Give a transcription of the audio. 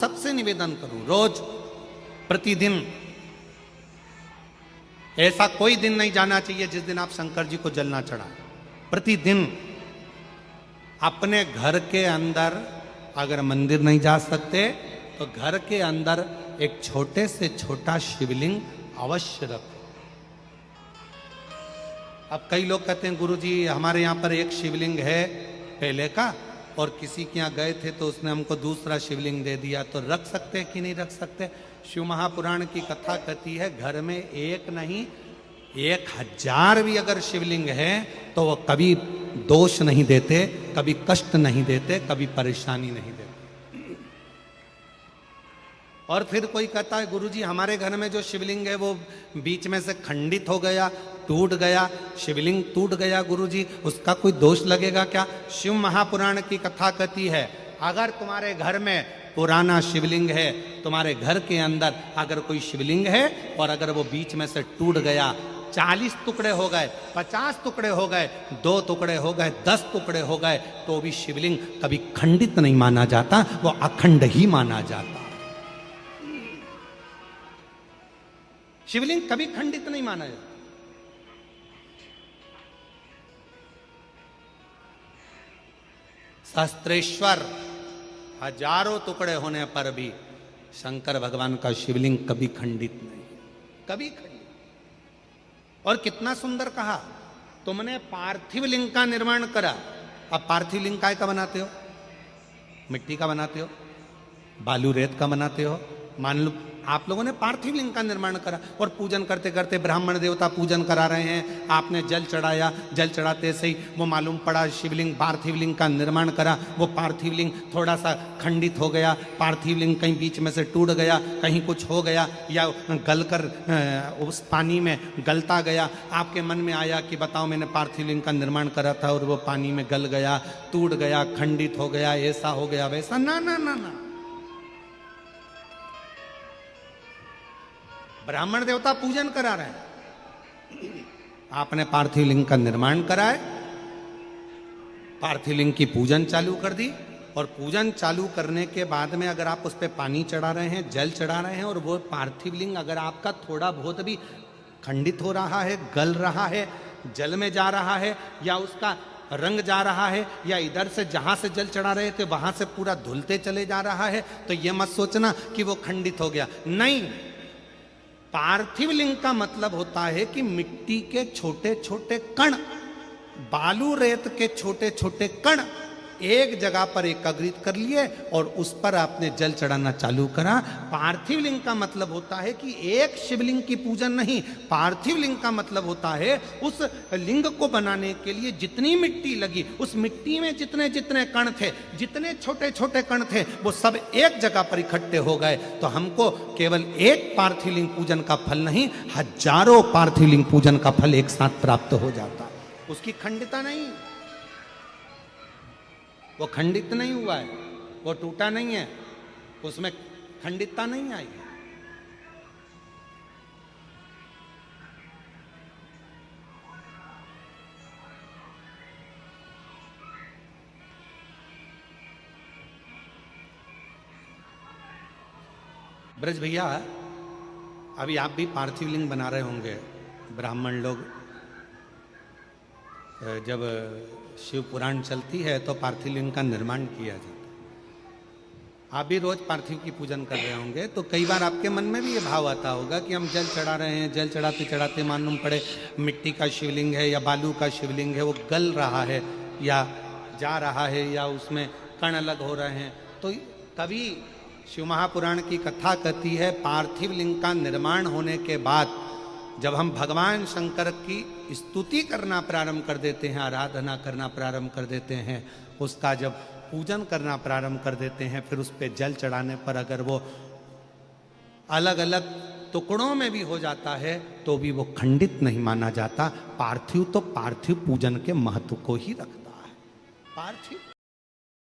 सबसे निवेदन करूं, रोज प्रतिदिन ऐसा कोई दिन नहीं जाना चाहिए जिस दिन आप शंकर जी को जल ना चढ़ाएं। प्रतिदिन अपने घर के अंदर, अगर मंदिर नहीं जा सकते तो घर के अंदर एक छोटे से छोटा शिवलिंग अवश्य रखो। अब कई लोग कहते हैं गुरुजी हमारे यहाँ पर एक शिवलिंग है पहले का और किसी के यहाँ गए थे तो उसने हमको दूसरा शिवलिंग दे दिया, तो रख सकते हैं कि नहीं रख सकते? शिव महापुराण की कथा कहती है घर में एक नहीं 1000 भी अगर शिवलिंग है तो वो कभी दोष नहीं देते, कभी कष्ट नहीं देते, कभी परेशानी नहीं देते। और फिर कोई कहता है गुरुजी हमारे घर में जो शिवलिंग है वो बीच में से खंडित हो गया, टूट गया, शिवलिंग टूट गया गुरुजी, उसका कोई दोष लगेगा क्या? शिव महापुराण की कथा कहती है अगर तुम्हारे घर में पुराना शिवलिंग है, तुम्हारे घर के अंदर अगर कोई शिवलिंग है और अगर वो बीच में से टूट गया, 40 टुकड़े हो गए, 50 टुकड़े हो गए, 2 टुकड़े हो गए, 10 टुकड़े हो गए, तो भी शिवलिंग कभी खंडित नहीं माना जाता, वो अखंड ही माना जाता। शिवलिंग कभी खंडित नहीं माना जाता। सहस्त्रेश्वर हजारों टुकड़े होने पर भी शंकर भगवान का शिवलिंग कभी खंडित नहीं, कभी खंडित। और कितना सुंदर कहा, तुमने पार्थिव लिंग का निर्माण करा। अब पार्थिव लिंग काय का बनाते हो? मिट्टी का बनाते हो, बालू रेत का बनाते हो। मान लो आप लोगों ने पार्थिव लिंग का निर्माण करा और पूजन करते करते ब्राह्मण देवता पूजन करा रहे हैं, आपने जल चढ़ाया, जल चढ़ाते से ही वो मालूम पड़ा शिवलिंग पार्थिव लिंग का निर्माण करा, वो पार्थिव लिंग थोड़ा सा खंडित हो गया, पार्थिव लिंग कहीं बीच में से टूट गया, कहीं कुछ हो गया या गलकर उस पानी में गलता गया। आपके मन में आया कि बताओ मैंने पार्थिव लिंग का निर्माण करा था और वो पानी में गल गया, टूट गया, खंडित हो गया, ऐसा हो गया वैसा। ना ना ना ना, ब्राह्मण देवता पूजन करा रहे हैं, आपने पार्थिव लिंग का निर्माण कराए, पार्थिव लिंग की पूजन चालू कर दी और पूजन चालू करने के बाद में अगर आप उस पर पानी चढ़ा रहे हैं, जल चढ़ा रहे हैं और वो पार्थिव लिंग अगर आपका थोड़ा बहुत भी खंडित हो रहा है, गल रहा है, जल में जा रहा है या उसका रंग जा रहा है या इधर से जहां से जल चढ़ा रहे थे वहां से पूरा धुलते चले जा रहा है, तो ये मत सोचना कि वो खंडित हो गया। नहीं, पार्थिव लिंग का मतलब होता है कि मिट्टी के छोटे छोटे कण, बालू रेत के छोटे छोटे कण एक जगह पर एकत्रित कर लिए और उस पर आपने जल चढ़ाना चालू करा। पार्थिव लिंग का मतलब होता है कि एक शिवलिंग की पूजन नहीं, पार्थिव लिंग का मतलब होता है उस लिंग को बनाने के लिए जितनी मिट्टी लगी, उस मिट्टी में जितने जितने कण थे, जितने छोटे छोटे कण थे, वो सब एक जगह पर इकट्ठे हो गए। तो हमको केवल एक पार्थिव लिंग पूजन का फल नहीं, हजारों पार्थिव लिंग पूजन का फल एक साथ प्राप्त हो जाता। उसकी खंडिता नहीं, वो खंडित नहीं हुआ है, वो टूटा नहीं है, उसमें खंडितता नहीं आई है। ब्रज भैया, अभी आप भी पार्थिव लिंग बना रहे होंगे। ब्राह्मण लोग जब शिव पुराण चलती है तो पार्थिव लिंग का निर्माण किया जाता है। आप भी रोज पार्थिव की पूजन कर रहे होंगे, तो कई बार आपके मन में भी ये भाव आता होगा कि हम जल चढ़ा रहे हैं, जल चढ़ाते चढ़ाते मालूम पड़े मिट्टी का शिवलिंग है या बालू का शिवलिंग है, वो गल रहा है या जा रहा है या उसमें कण अलग हो रहे हैं। तो तभी शिव महापुराण की कथा कहती है पार्थिव लिंग का निर्माण होने के बाद जब हम भगवान शंकर की स्तुति करना प्रारंभ कर देते हैं, आराधना करना प्रारंभ कर देते हैं, उसका जब पूजन करना प्रारंभ कर देते हैं, फिर उस पर जल चढ़ाने पर अगर वो अलग अलग टुकड़ों में भी हो जाता है तो भी वो खंडित नहीं माना जाता। पार्थिव तो पार्थिव पूजन के महत्व को ही रखता है। पार्थिव